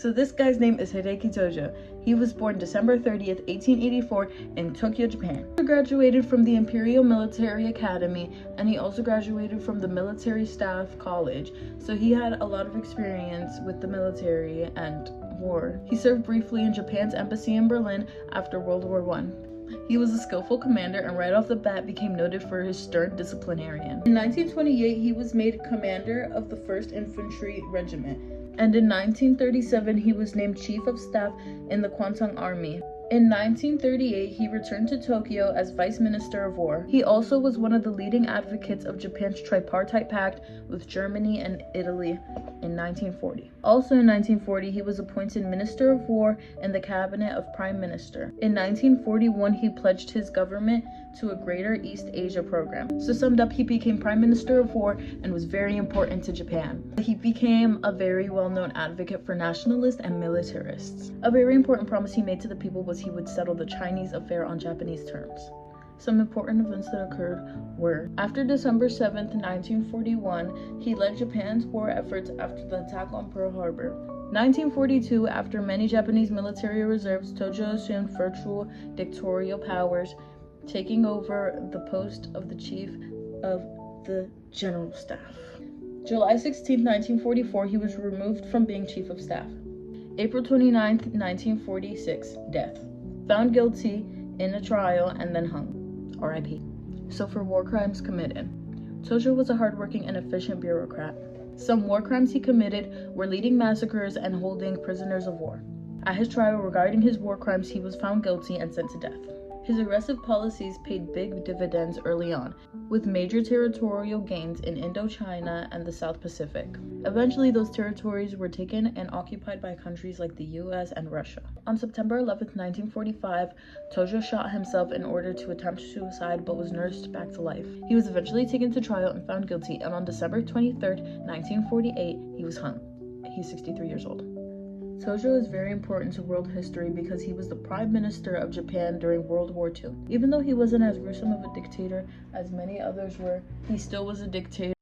So this guy's name is Hideki Tojo. He was born December 30th, 1884 in Tokyo, Japan. He graduated from the Imperial Military Academy, and he also graduated from the Military Staff College. So he had a lot of experience with the military and war. He served briefly in Japan's embassy in Berlin after World War I. He was a skillful commander and right off the bat became noted for his stern disciplinarian. In 1928, he was made commander of the 1st Infantry Regiment, and in 1937, he was named Chief of Staff in the Kwantung Army. In 1938, he returned to Tokyo as Vice Minister of War. He also was one of the leading advocates of Japan's tripartite pact with Germany and Italy in 1940. Also in 1940, he was appointed Minister of War in the cabinet of Prime Minister. In 1941, he pledged his government to a Greater East Asia program. So summed up, he became Prime Minister of War and was very important to Japan. He became a very well-known advocate for nationalists and militarists. A very important promise he made to the people was he would settle the Chinese affair on Japanese terms. Some important events that occurred were: after December 7th, 1941, he led Japan's war efforts after the attack on Pearl Harbor. 1942, after many Japanese military reserves, Tojo assumed virtual dictatorial powers, taking over the post of the Chief of the General Staff. July 16, 1944, he was removed from being Chief of Staff. April 29, 1946, death. Found guilty in a trial and then hung. R.I.P. So for war crimes committed, Tojo was a hardworking and efficient bureaucrat. Some war crimes he committed were leading massacres and holding prisoners of war. At his trial regarding his war crimes, he was found guilty and sent to death. His aggressive policies paid big dividends early on, with major territorial gains in Indochina and the South Pacific. Eventually, those territories were taken and occupied by countries like the US and Russia. On September 11, 1945, Tojo shot himself in order to attempt suicide but was nursed back to life. He was eventually taken to trial and found guilty, and on December 23, 1948, he was hung. He's 63 years old. Tojo is very important to world history because he was the Prime Minister of Japan during World War II. Even though he wasn't as gruesome of a dictator as many others were, he still was a dictator.